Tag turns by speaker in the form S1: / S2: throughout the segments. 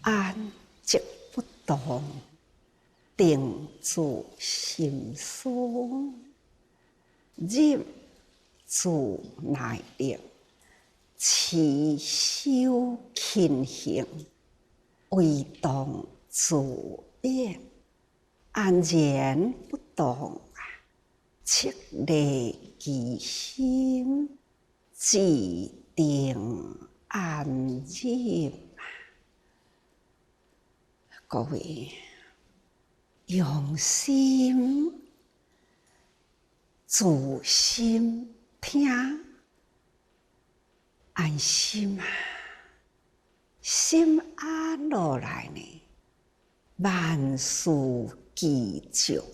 S1: 安即不动，定自心思，任自内力，持修勤行，为动自变，安然不动彻立其心，自定安忍。各位用心自心听，安心啊！心安落来呢，万事俱就，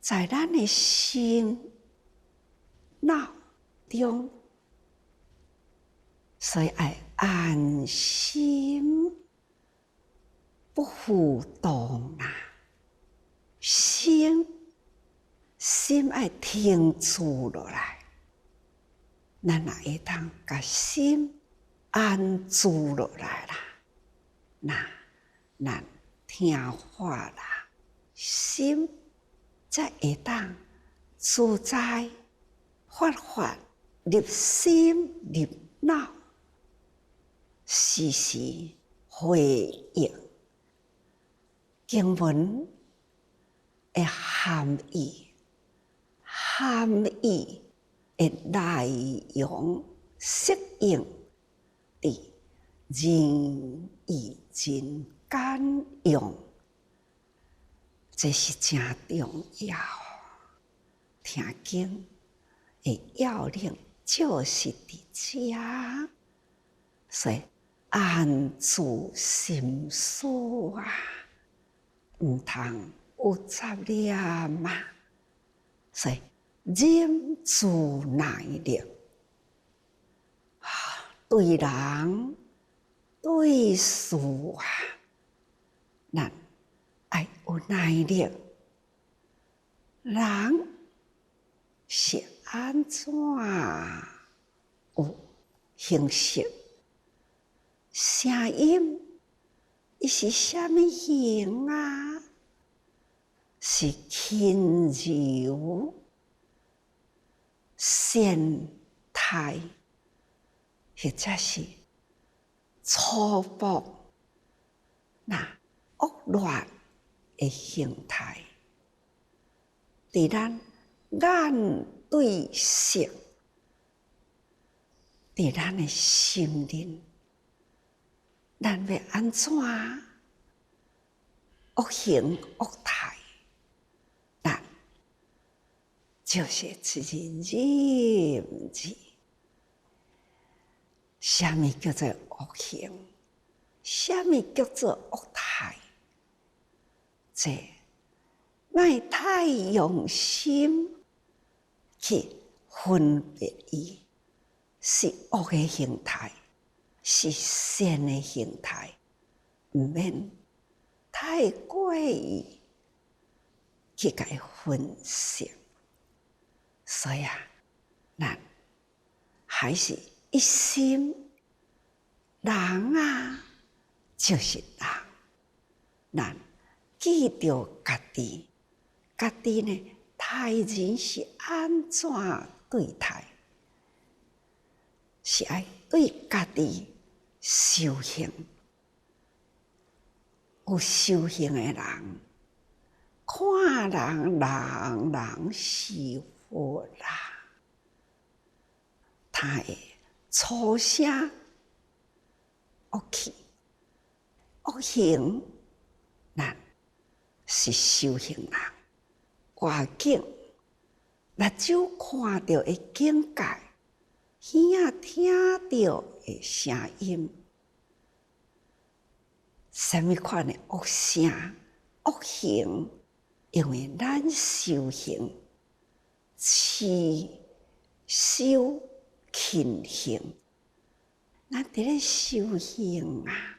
S1: 在咱的心脑中，所以要安心不浮动啊！心要停住落来，咱也会当把心安住落来啦。那咱听话啦，心才会当自在发入心入脑，时时回应经文的含义的内容适应的仁义真简用，这是真重要。听经的要领就是伫遮，所以安住心思啊，毋通有杂念嘛。所以忍自内力，对人对事啊，咱要有耐力。人是安怎有形式？声音，伊是啥物形啊？是轻柔、善态，或者是粗暴、恶劣的形态。伫咱眼对色，伫咱的心灵，咱要安怎恶行恶态？咱就是忍字。什么叫做恶行？什么叫做恶态？这莫太用心去分别伊是恶的形态，是善的形态，毋免太过于去甲伊分析。所以咱还是一心。人啊，就是人，咱记着家己，家己呢，待人是安怎对待？是爱对家己修行。有修行的人，看人是佛啦，他会粗声恶气、恶行，咱是修行人。外境，目睭看到的境界，耳听到的声音，什么款的恶声、恶行？因为咱修行，持修勤行。咱伫咧修行啊，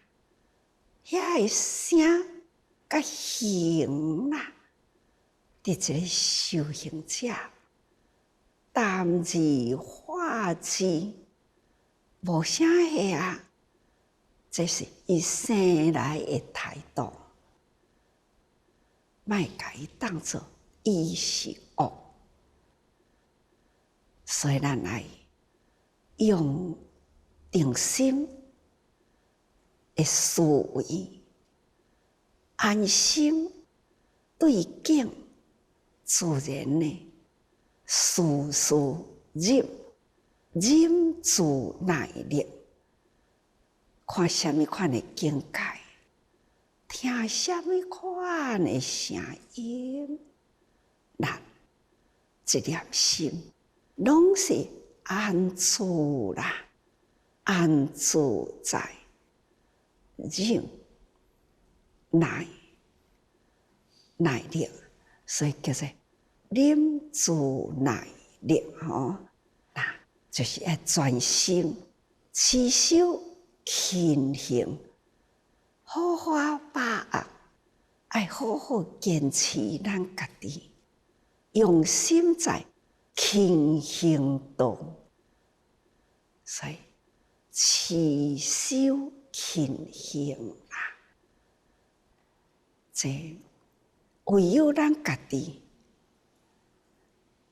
S1: 遐个声甲行啊，伫一个修行者，淡字化字，无啥个啊，这是伊生来的态度，莫甲伊当作伊是恶。所以咱来用定心的思维，安心对境，自然的事事忍，忍自耐力。看什么款的境界，听什么款的声音，咱一粒心拢是安住啦，安住在忍耐力，所以叫做忍住耐力那就是要专心持守勤行，好好把握，要好好坚持咱家己，用心在勤行中，所以持守勤行啊，这唯有咱家己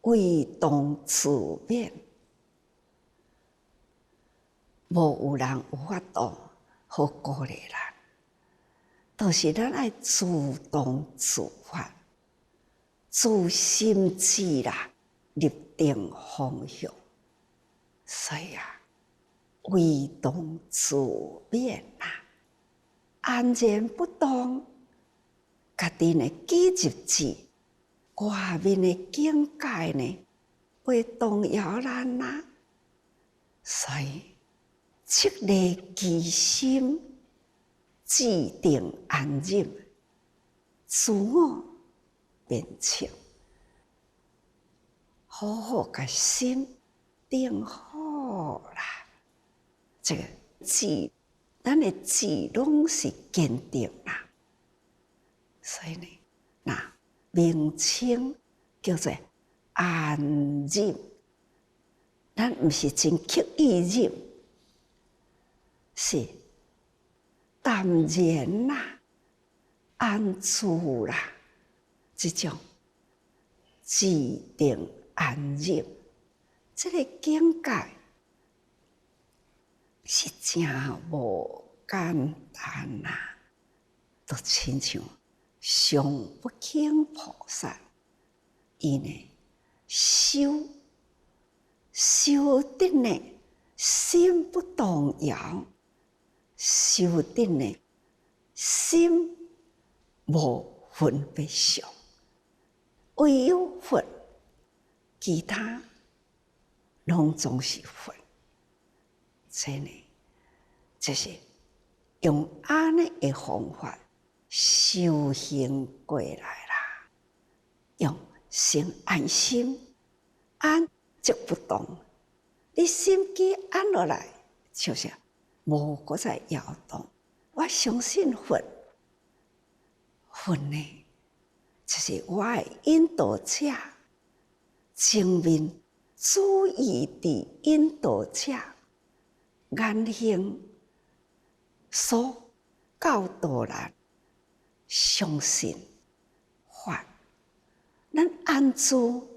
S1: 为动自勉。无有人有法度好鼓励咱，都是咱爱主动自发、自心自啦，立定方向。所以为动自勉安然不动，家己的记日子，外面的境界呢，会动摇咱啦。所以积累其心，制定安忍，自我变清，好好把心定好啦。这个志，咱的志拢是坚定啦。所以呢，那名称叫做安忍，咱唔是真刻意忍。是淡然啦，安住啦，这种制定安忍，这个境界是真无简单呐。都亲像上不轻菩萨，伊呢修得呢心不动摇。修定的心无分别相，唯有佛，其他拢总是佛。真的，就是用安尼的方法修行过来啦。用先安心，安即不动，你心机安落来，就是。无搁再摇动，我相信佛，佛呢，就是我的引导者，前面主意的引导者，言行所教导咱，相信法，咱安住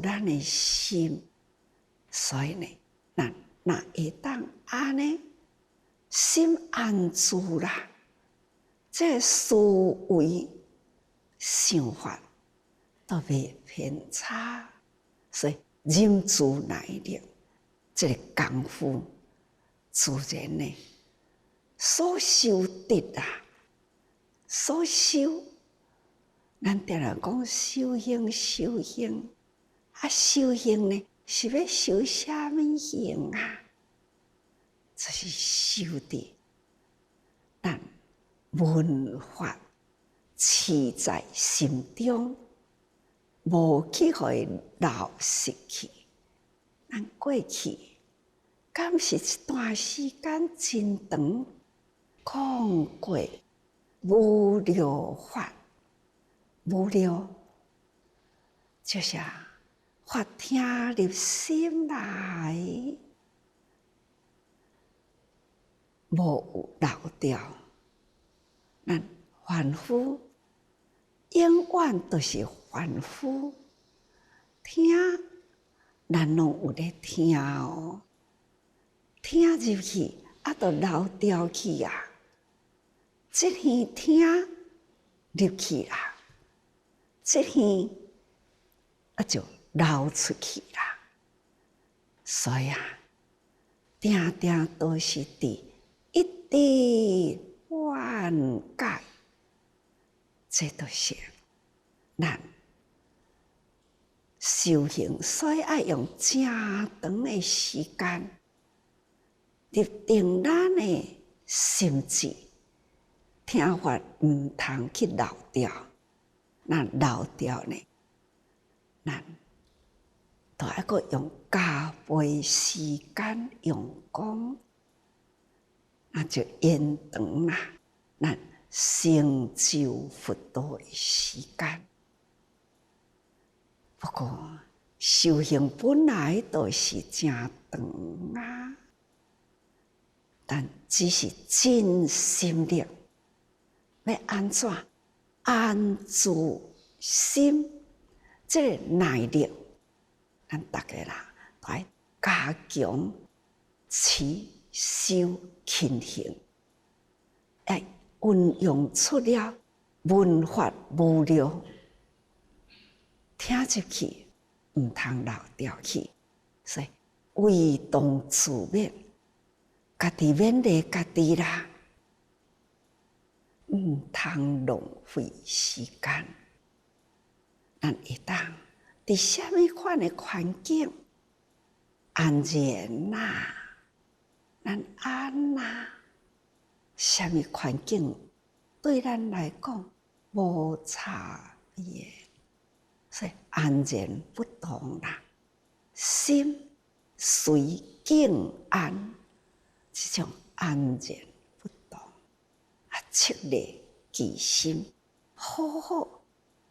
S1: 咱的心，所以呢，咱那会当安尼心安住啦，这思维想法都袂偏差，所以忍住耐力，这个功夫自然呢所修得啦，所修，咱定来讲修行，修行呢是要修什么行啊？这是修的，咱文法持在心中，无去互伊流失去。咱过去敢是一段时间真长，讲过无聊法，无聊就是法听入心来。无有漏掉。咱凡夫永远都是凡夫，听咱拢有咧听哦，听入去啊，都漏掉去啊。这耳听入去啦，这耳啊就漏出去啦。所以啊，定定都是伫一知半解，这都是咱修行，所以爱用正长的时间，立定咱的心智。听法毋通去漏掉，那漏掉呢？咱都要阁用加倍时间用功，那就延长啦。咱成就佛道的时间。不过修行本来都是正长啊，但只是尽心力。要安怎安住心？这个耐力，咱大家啦，来加强持修勤行，要运用出了文法无量，听入去毋通漏掉去，所以为动自勉，家己勉励家己啦。毋通浪费时间，咱会当伫什么款的环境安然啦，咱安啦，什么环境对咱来讲无差别，所以安然不动啦，心随境安，这种安然。切立其心，好好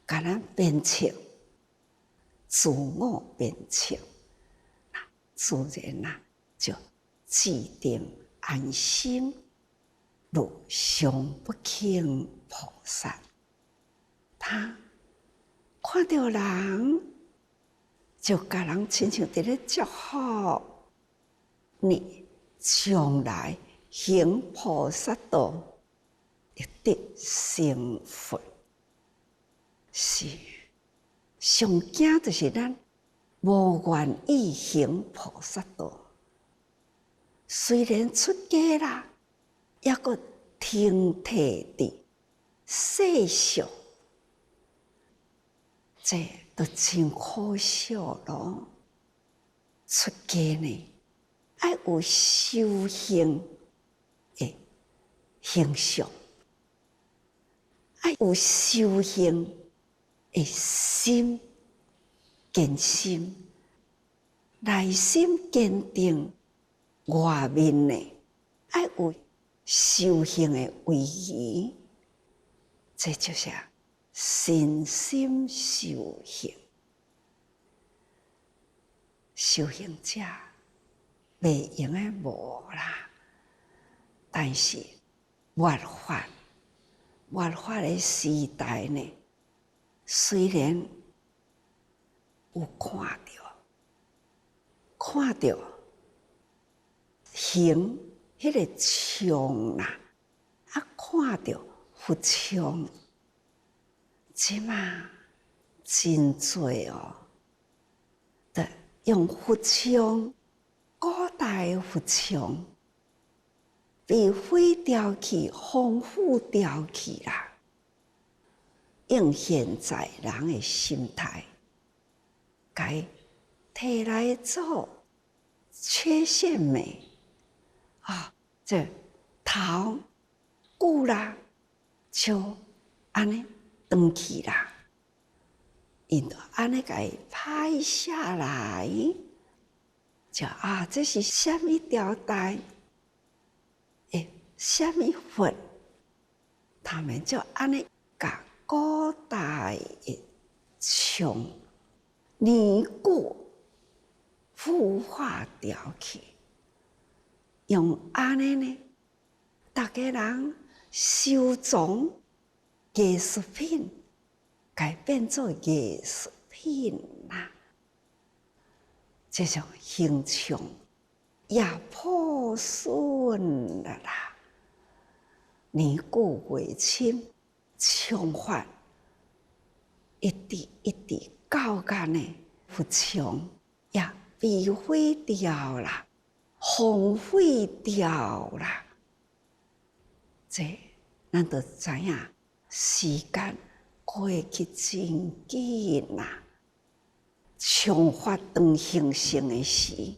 S1: 甲咱鞭策，自我鞭策，自然啊就自定安心。如常不轻菩萨，他看到人就甲人亲像伫咧祝福你将来行菩萨道。一得成佛，是上惊就是咱无愿意行菩萨道。虽然出家啦，也阁停摕伫世俗，这都真可惜咯。出家呢，爱有修行的形象。爱有修行的心，坚心，内心坚定，外面呢爱有修行的威仪，这就是身心修行。修行者袂用的无啦，但是越法的时代呢，虽然有看到行迄个像啦，啊看到佛像，即嘛真多哦，的用佛像，古代佛像。被毁掉去、丰富掉去啦，用现在人的心态，该摕来做缺陷美啊！这头骨啦，就安尼断去啦，因着安尼甲伊拍下来，就这是什么条带？什么佛？他们就安尼甲古代的像年古腐化掉去，用安尼呢大家人收藏艺术品，改变做艺术品啦。这种形象也破损了啦。年过月深，充发一滴一滴高干的不强也被毁掉啦，荒废掉啦。这咱就知影，时间过去真紧啦。充发当形成的时，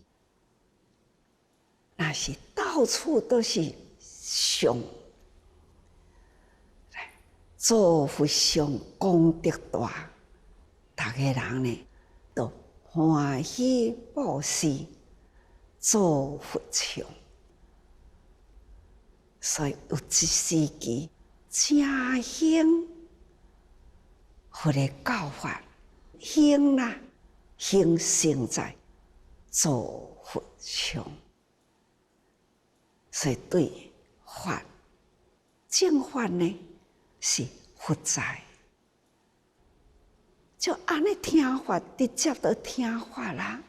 S1: 那是到处都是上造福上功德大，大家人呢都欢喜布施，造福上。所以有一时期正兴，佛的教法兴啦，兴盛在造福上。所以对法正法呢是佛在，就安尼听法，直接就听法啦。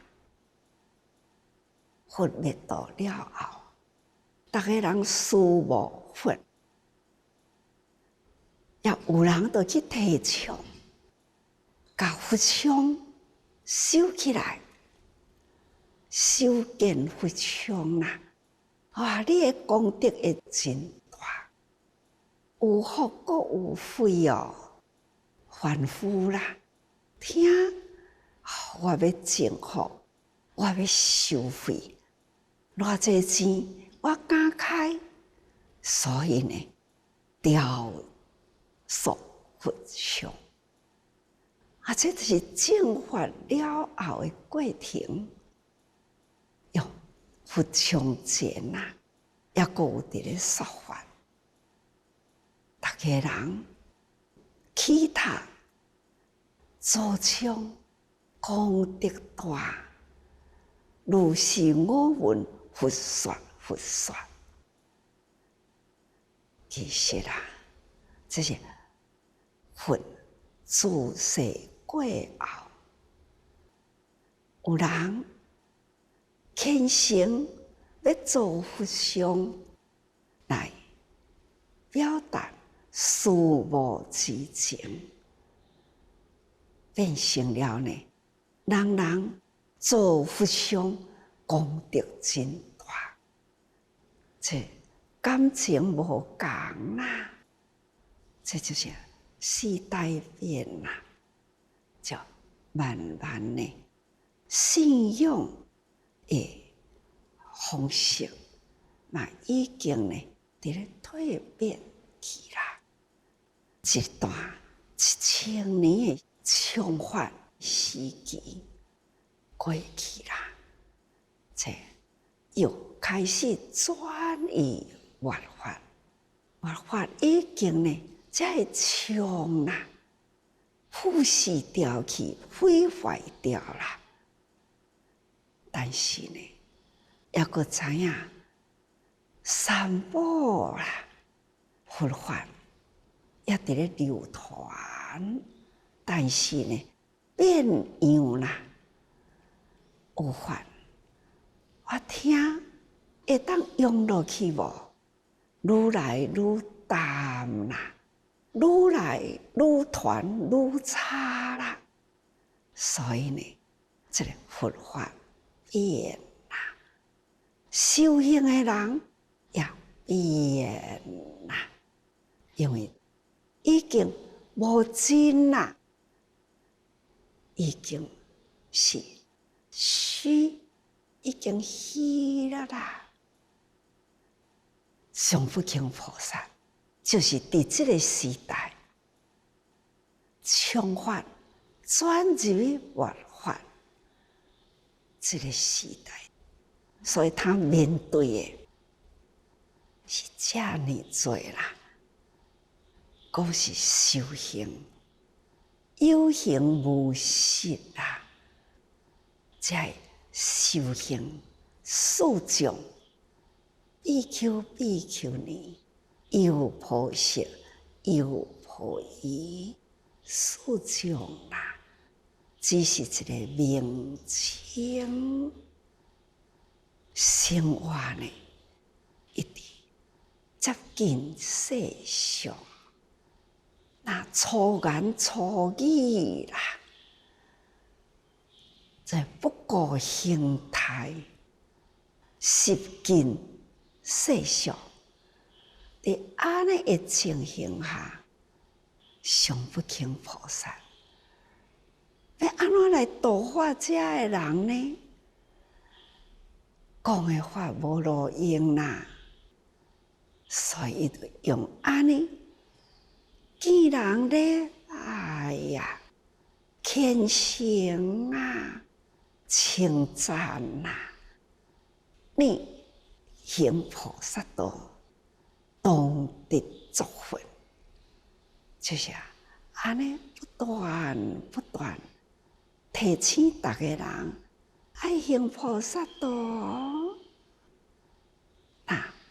S1: 佛灭度了后，大家人思无佛，也有人就去提倡，把佛像收起来，修建佛像啦。哇！你的功德会真大，有福阁有慧哦，凡夫啦，听我要净福，我要收费，偌济钱我敢开，所以呢，雕塑佛像，这就是正法了后的过程。用佛像前啊，也阁有伫咧说法，大家人起塔祖宗功德大，如是我闻佛说佛说。其实啊，这是佛自世过后，有人虔诚要做佛像来表达事无之情，变成了呢，人人做佛像功德真大，这感情无共啦，这就是时代变啦，就慢慢的信仰的方式，嘛已经呢伫咧蜕变去啦。一段1000年的充发时期过去啦，这又开始转移越法，越法已经呢在冲啦，腐蚀掉去，毁坏掉啦。但是呢，也阁知影三宝啦，佛法也伫咧流传，但是呢，变样啦。有法我听会当用落去无？愈来愈淡啦，愈来愈传愈差啦。所以呢，这个佛法变啦，修行的人也变啦，因为已经无真啦，已经是虚，已经虚了啦。上佛经菩萨就是伫这个时代，充法转入于越法这个时代，所以他面对的是这么多啦，讲是修行，有形无实啦，在修行四种。比丘、比丘尼又婆媳，又婆姨，四种啦，只是一个名称。生活呢，一直接近世上，那粗言粗语啦，在不顾形态，接近世上。在安尼的情形下，上不轻菩萨要安怎来度化这的人呢？讲的话无路用啦，所以就用安尼。见人咧，哎呀，虔诚啊，称赞啊，你行菩萨道。当得作佛，就是安尼不断提醒大家人爱行菩萨道，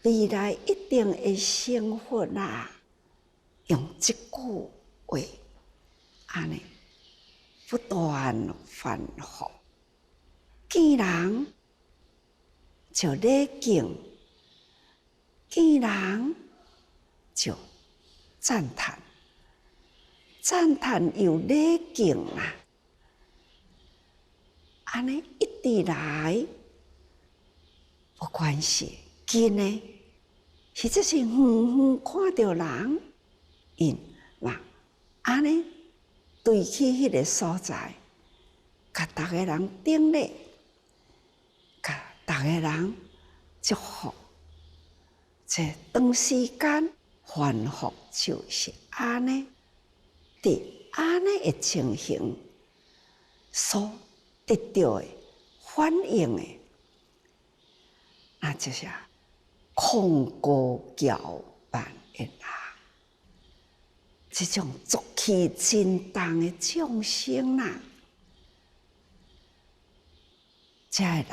S1: 未来一定会成佛啦。用这句话，安尼不断反复，见人就礼敬，见人就赞叹，赞叹又礼敬啦，安尼一直来，不管是近的，或者是远远看到人，因嘛安尼对去迄个所在，甲逐个人顶礼，甲逐个人祝福。这长时间反复就是安尼，伫安尼的情形所得到的反应的，那就是控高骄慢的人，这种浊气真重的众生啦，这人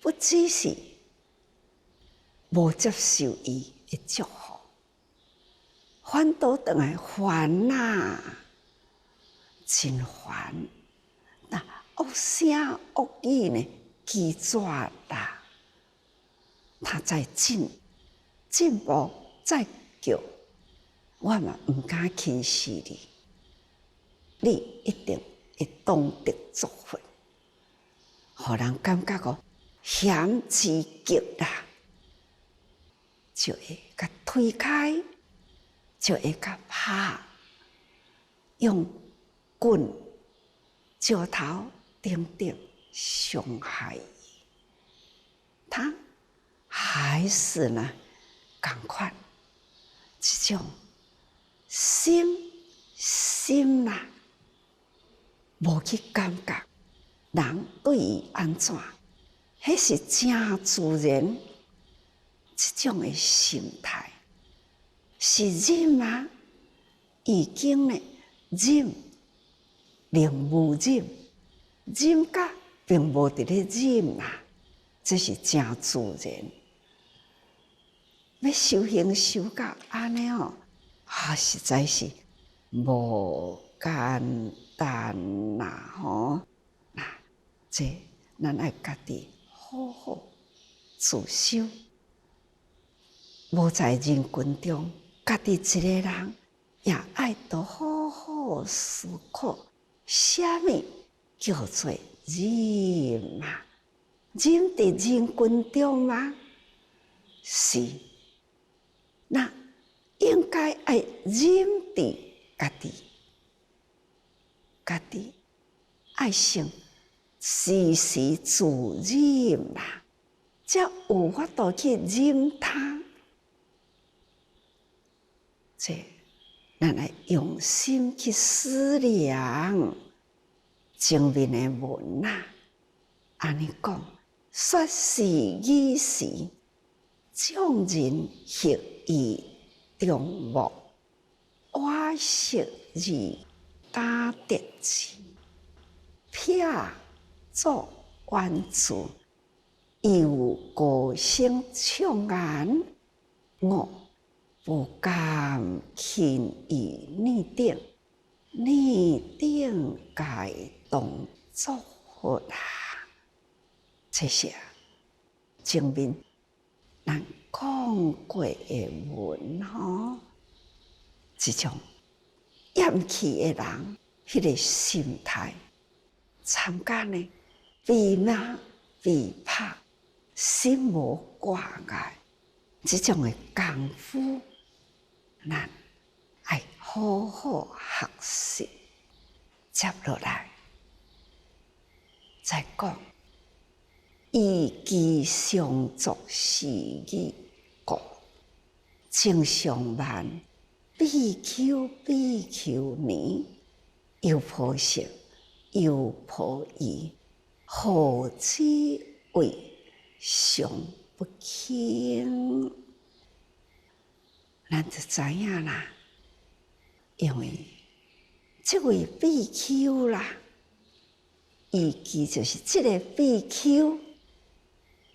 S1: 不只是无接受伊的祝福，反倒等来烦呐，真烦。那恶声恶语呢，拒绝啦。他再进步再叫，我嘛唔敢轻视你，你一定会当得作佛，互人感觉讲险之极啦。就会甲推开，就会甲拍，用棍、石头等等伤害伊。他还是呢，同款这种心啦，无去感觉人对伊安怎，迄是真自然。这种的心态是忍啊，已经呢忍，令无忍，忍甲并无伫咧忍啊，这是真自然。要修行修到安尼哦，实在是无简单啦吼！这咱爱家己好好自修。无在人群中，家己一个人也爱多好好思考，啥物叫做忍啊？忍伫人群中吗？是，那应该爱忍伫家己，家己爱先时时自忍啦，才有法度去忍他。这，咱来用心去思量前面的文啊，安尼讲，说是语是，众人学以众目，我识而打得之，撇作弯字，有高声唱言我。不敢轻易拟定，拟定该动作法啦。这些前面咱讲过的文吼，这种厌气的人，迄个心态，参加呢为骂为拍，心无挂碍，这种的功夫，咱爱好好学习。接落来再讲，以其相作是语故，正常万必求年，又破色又破意，何之谓常不轻？咱就知影啦，因为这位比丘啦，伊其就是这个比丘，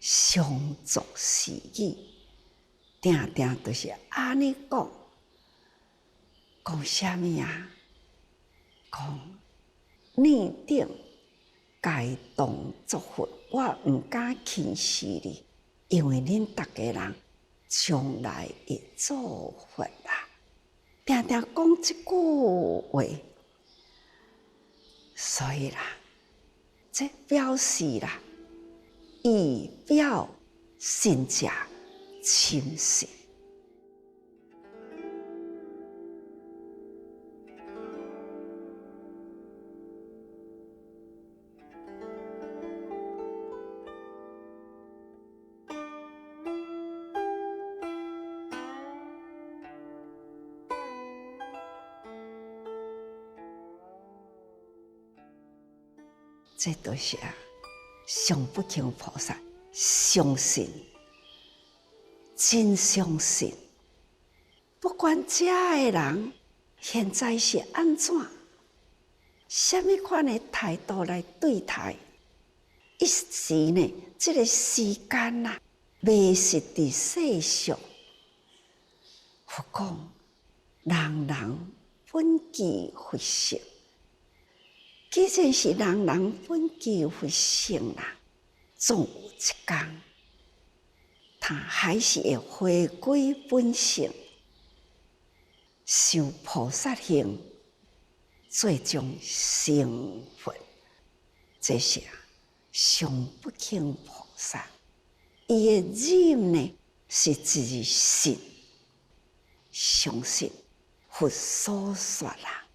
S1: 相作是语，定定都是安尼讲，讲啥物啊？讲拟定该动作法，我毋敢轻视你，因为恁逐个人将来会做佛啦。定定讲即句话，所以啦，这表示啦，以表信者亲信。这都是上不轻菩萨相信，真相信，不管遮个人现在是安怎，什么款的态度来对待，一时呢，这个时间啊，未是伫世上。佛讲，人人本具佛性。既然是人人本具佛性啦，总有一天，他还是会回归本性，修菩萨行，最终成佛。这是上不轻菩萨，伊的忍呢是自信，相信佛所说啦，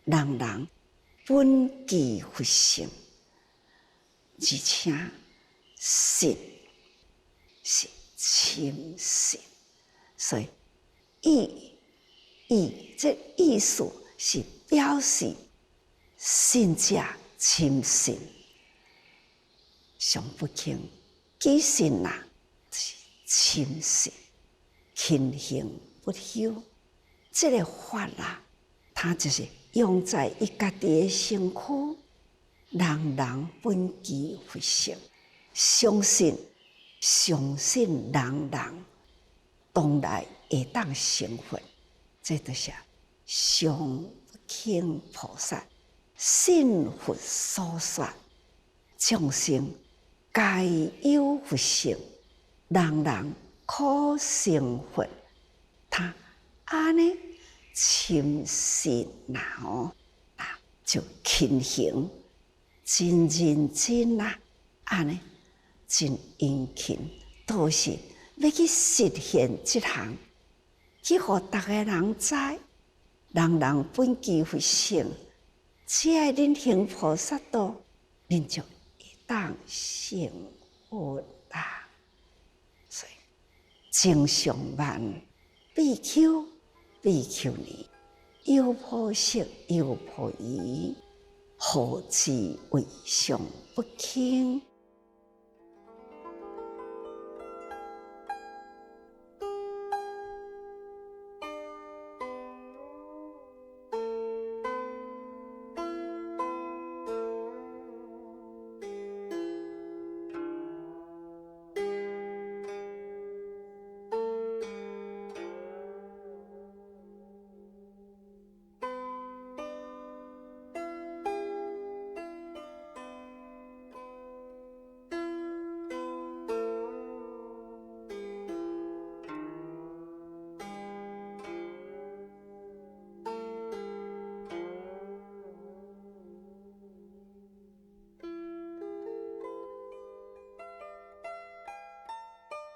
S1: 人人本具佛性，而且信是亲信，所以这意思是表示信者亲信，上不轻，其信啦是亲信，勤行不休。这个法啦，它就是用在伊家己的身躯，人人本具佛性，相信人人当来会当成佛，这就是上不轻菩萨信佛所说，众生皆有佛性，人人可成佛。他安尼亲信啦就勤行，真认真啦，安尼真殷勤，都是要去实现这项，去互大家人知，人人本具佛性，只要恁行菩萨道，恁就会当成佛啦。所以正常万比丘尼，有破色有破意，何之谓上不轻？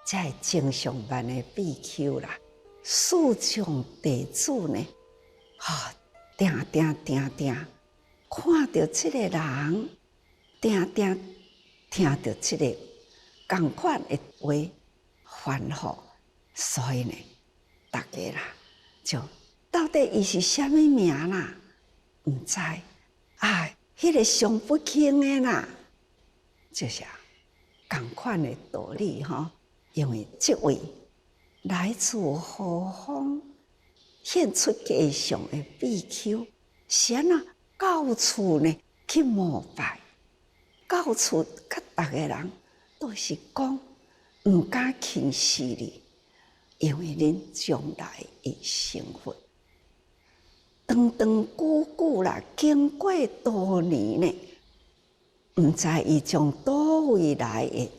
S1: 才会正常办的比丘啦。四众弟子呢，定看到这个人，定听到这个同款的话烦恼，所以呢，大家啦，就到底伊是啥物名啦？毋知迄个上不轻的啦，就是同款的道理吼。因为这位来自何方，现出家相的比丘，是安怎到处呢去膜拜，到处甲逐个人都是讲毋敢轻视你，因为恁将来会成佛。长久啦，经过多年呢，毋知伊从倒位来的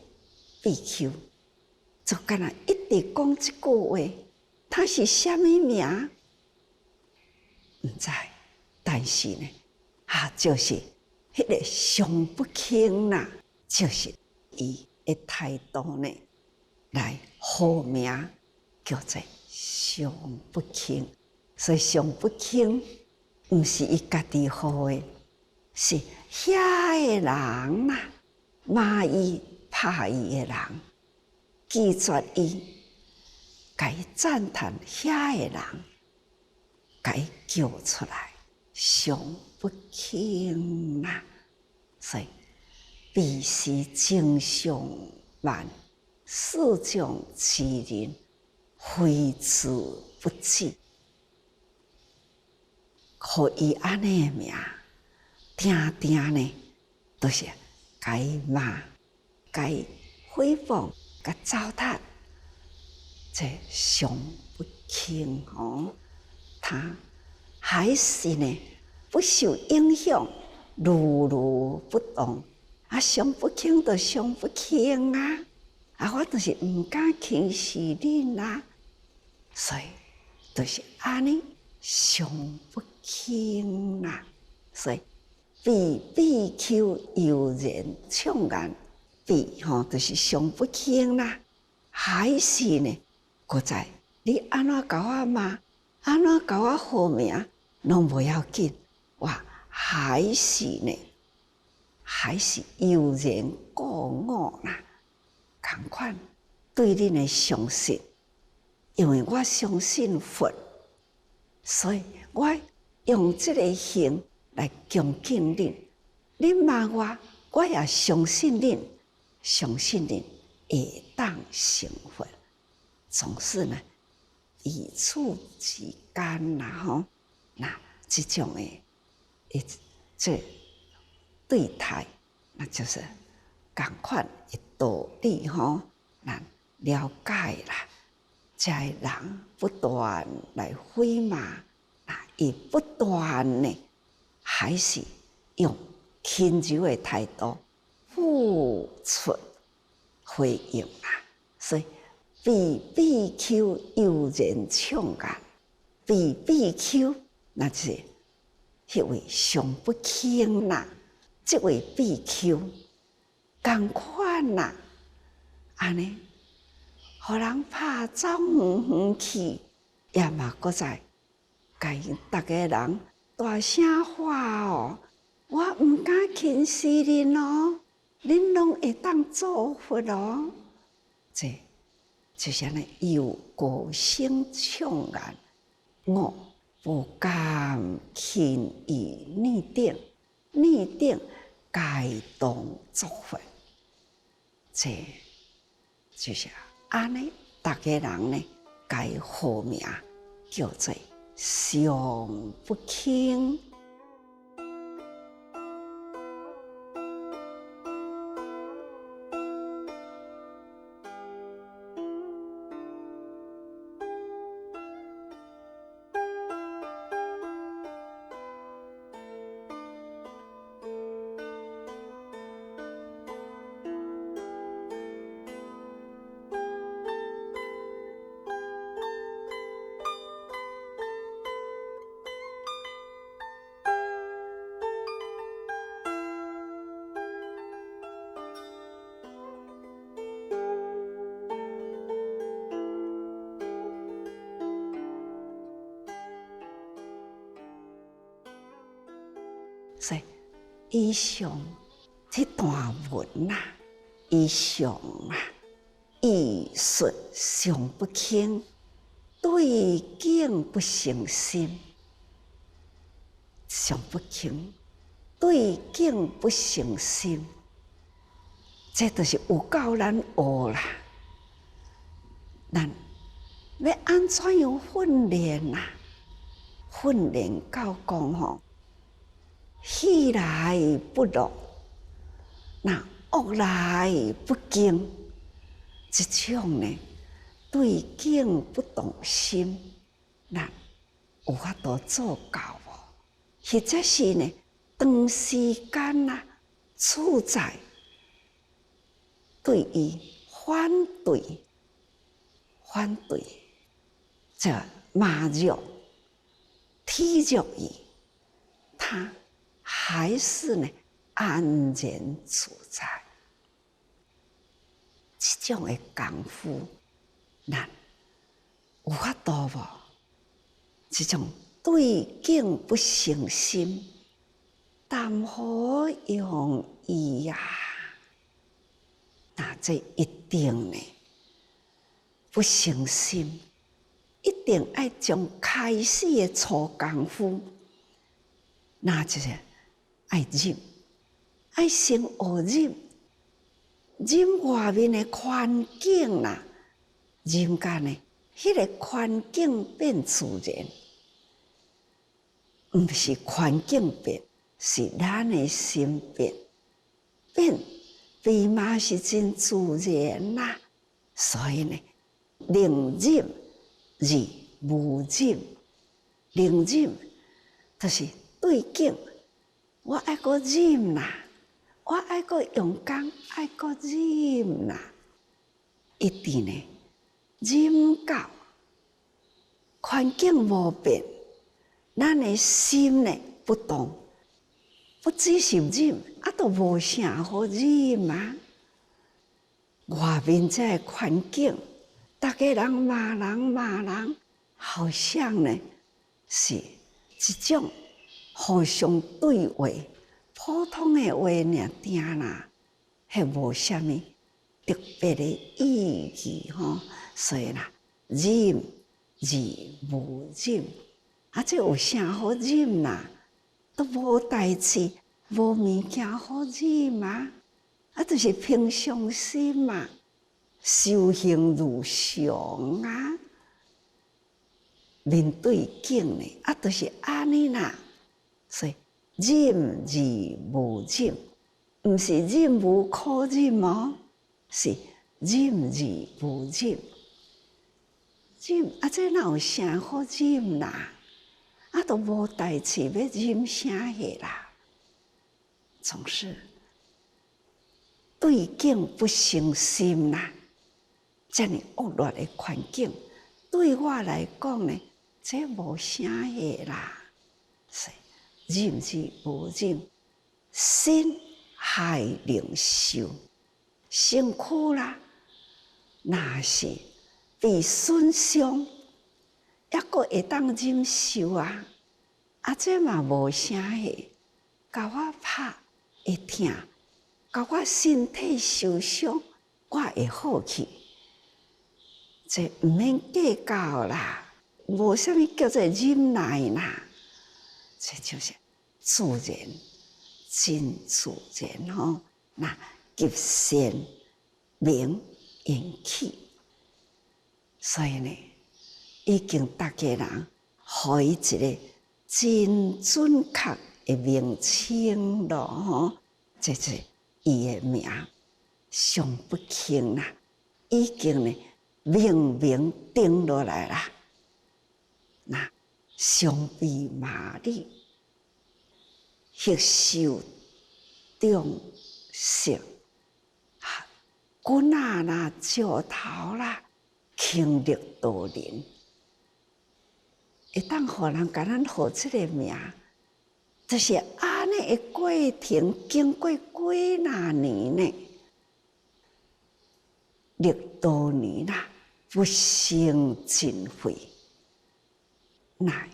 S1: 比丘，就敢若一直讲这句话，他是啥物名？毋知，但是呢，就是迄个上不轻啦，就是伊的态度呢，来号名叫做上不轻。所以上不轻，毋是伊家己号的，是遐个人啦，骂伊、拍伊的人，拒绝伊，甲伊赞叹遐个人，甲伊叫出来，上不轻啦。所以彼时正常万，四众之人，挥之不计。互伊安尼的名，定呢，都是甲伊骂、甲伊诽谤、甲糟蹋，这上不轻哦。他还是呢不受影响，如如不动。上不轻就上不轻啊！我就是毋敢轻视恁啦，所以就是安尼上不轻啦。所以比丘悠然唱言，就是上不轻啦。还是呢，搁在你安怎甲我骂，安怎甲我号名，拢无要紧，还是悠然过我啦。同款对恁的相信，因为我相信佛，所以我用这个行来恭敬恁。恁骂我也相信恁，会当成佛。总是呢，以此之间啦，那这种的这对待，那就是同款的道理咱了解啦。这人不断来毁骂，伊不断呢，还是用轻柔的态度付出回应啦。所以比丘悠然唱言，比丘那是迄位上不轻啦。这位比丘同款啦，安尼，互人拍走远去，也嘛搁在甲因逐个人大声话我毋敢轻视恁哦，恁拢会当做佛哦。这就是安尼由歌声唱言，我不敢轻于逆顶该当作佛。这就是安尼，逐个人呢，该号名叫做上不轻。所以以上这段文啊，以上啊，艺术上不轻，对境不生心，上不轻，对境不生心，这就是有够难学啦。咱要安怎样训练啊？训练到讲吼，喜来不乐，那恶来不惊，这种呢，对境不动心，咱有法度做到无？或者是呢，长时间啊，处在对伊反对，这骂辱、体辱伊，他还是呢安然自在。这种的功夫，咱有法度无？这种对境不生心，谈何容易呀？那这一定呢，不生心，一定要从开始的初功夫，那就是爱忍，爱先学忍，忍外面的环境啦，忍甲呢，迄个环境变自然，毋是环境变，是咱的心变，变嘛是真自然啦。所以呢，能忍而无忍，能忍就是对境，我爱个忍啦，我爱个用功，爱个忍啦，一定呢忍到环境无变，咱的心呢不动，不只是忍，都无啥好忍啊。外面这个环境，大家人骂人，好像呢是一种互相对话，普通的话尔定啦，还无啥物特别的意义吼。所以啦，忍而无忍，这有啥好忍啦？都无代志，无物件好忍啊！就是平常心嘛，修行如常啊。面对境呢，就是安尼啦。所以忍而无忍，毋是忍无可忍哦，是忍而无忍。忍这哪有啥好忍啦？都无代志要忍啥个啦？总是对境不生心啦，这么恶劣的环境，对我来讲呢，这无啥个啦。是忍而无忍，身害能受，身躯啦，若是被损伤，抑阁会当忍受啊。这嘛无啥个，甲我拍会痛。甲我身体受伤，我会好去，这毋免计较啦，无啥物叫做忍耐啦，这就是自然，真自然吼。那吉善明引起，所以呢，已经大家人互伊一个真准确的名称咯吼，这是伊的名上不轻啦，已经呢明定落来啦。那上臂马力，吸收重色，棍啊啦、石头啦，倾力度人，会当互人甲咱号这个名。就是安尼的过程，经过几哪年呢？6多年啦，不胜尽悔，乃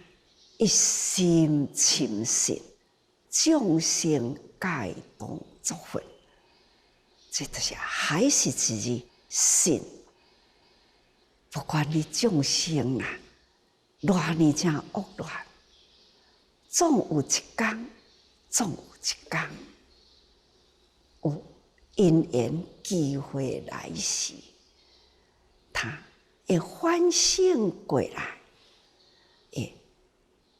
S1: 一心深信，众生皆当作佛。这就是还是一个信。不管你众生啊，偌呢正恶乱，总有一天，有因缘机会来时，他会反省过来，会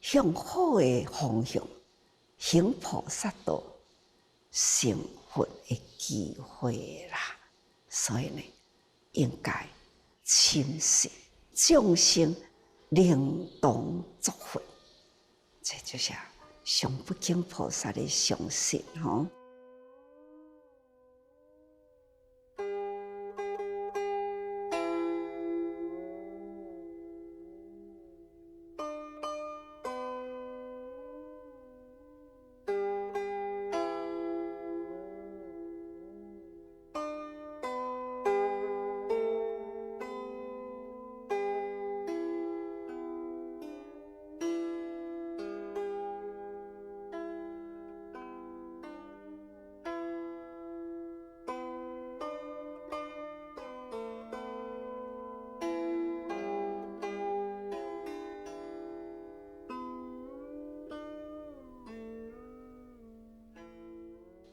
S1: 向好的方向行菩萨道，成佛的机会啦。所以呢，应该深信众生令当作佛，这就是上不轻菩萨的相信吼。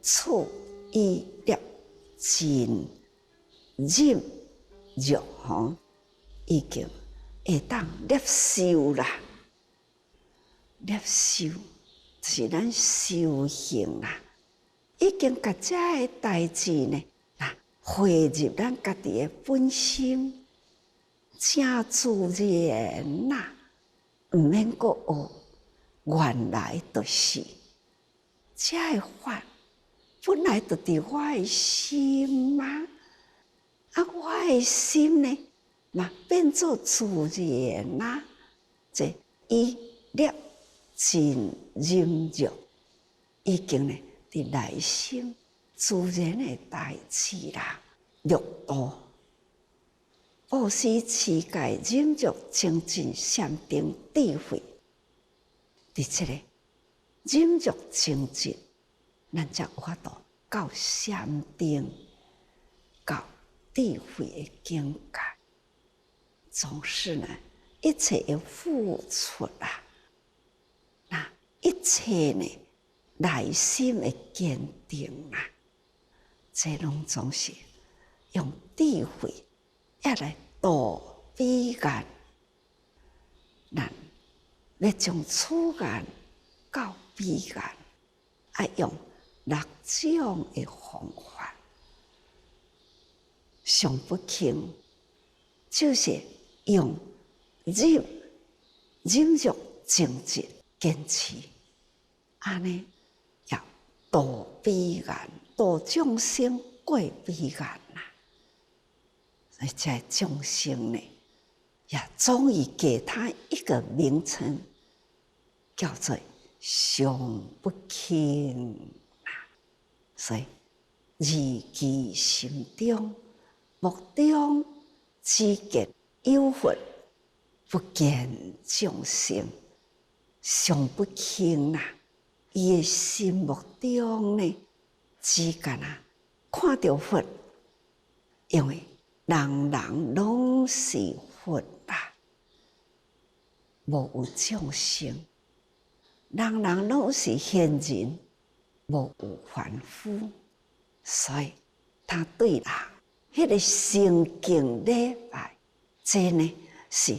S1: 处意念真忍辱吼，已经会当接受啦。接受就是咱修行啦，已经把这个代志呢，汇入咱家己的本心，正自然啦，毋免阁学，原来就是这个法。本来就伫我的心嘛，我的心呢，嘛变作自然啦。这意念真忍辱，已经呢伫内心自然的代志啦。六度、布施、持戒、忍辱、精进、禅定、智慧，伫这个忍辱精进。咱才有法度到禅定，到智慧的境界。总是呢，一切要付出啦，一切呢，内心的坚定啦，这拢总是用智慧要来度彼岸。咱要将此岸到彼岸，要用6种的方法，上不轻，就是用忍辱、精进、坚持，安尼要度彼岸，度众生过彼岸啦。所以这众生呢，也终于给他一个名称，叫做上不轻。所以，意其心中，目中只见有佛，不见众生，上不轻啦。伊的心目中呢，只干看到佛，因为人人拢是佛啦，无有众生，人人拢是现人。无有凡夫，所以他对人迄个诚敬礼拜，这呢是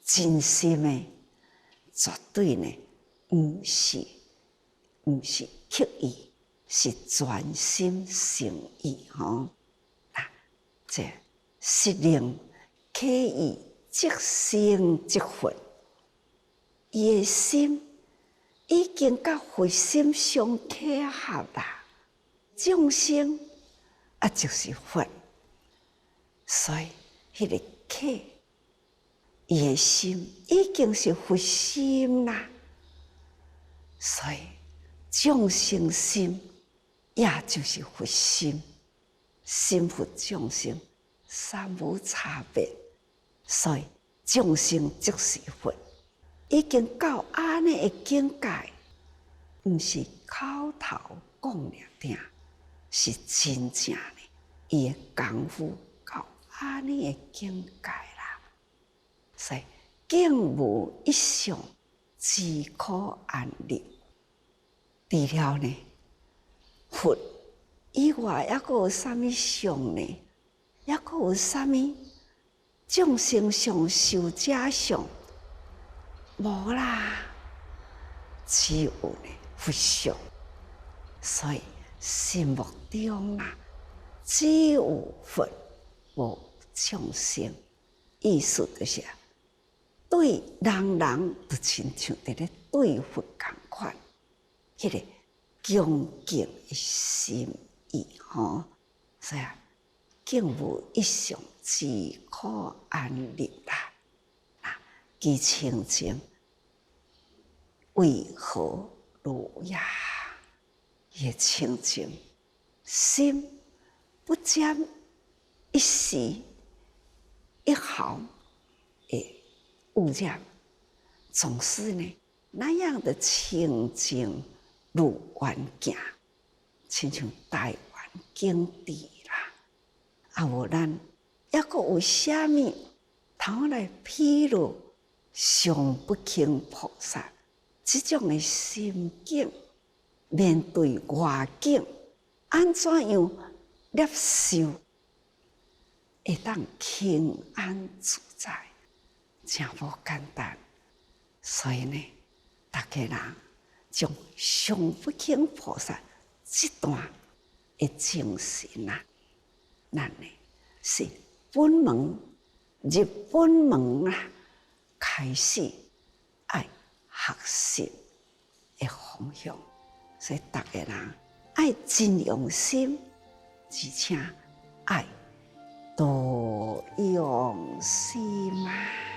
S1: 真心的，绝对呢毋是刻意，是全心诚意吼。这实令可以即成即佛，伊的心。已经甲佛心相契合啦，众生就是佛，所以迄个契，伊的心已经是佛心啦，所以众生心也就是佛心，心佛众生三无差别，所以众生即是佛。已经到安尼的境界，毋是口头讲了定，是真正的，伊的功夫到安尼的境界啦。所以境无一相，自可安立。除了呢，佛以外，还佫有啥物相呢？还佫有啥物众生相、寿者相？无啦，只有呢佛相。所以心目中啦，只有佛，无众生。意思就是对人人就亲像伫咧对佛共款，迄个恭敬的心意吼。所以境无一相，自可安立啦。其清净为何如呀？也清净心不沾一丝一毫的污染，总是呢那样的清净如愿行，亲像台湾景致啦。啊，无咱还佫有啥物通来披露上不轻菩萨这种的心境？面对外境，安怎样接受，会当轻安自在，真无简单。所以呢，大家人将上不轻菩萨这段的精神啊，咱呢是本门入本门啊，开始爱学习的方向。所以，大家人爱真用心，而且爱多用心啊。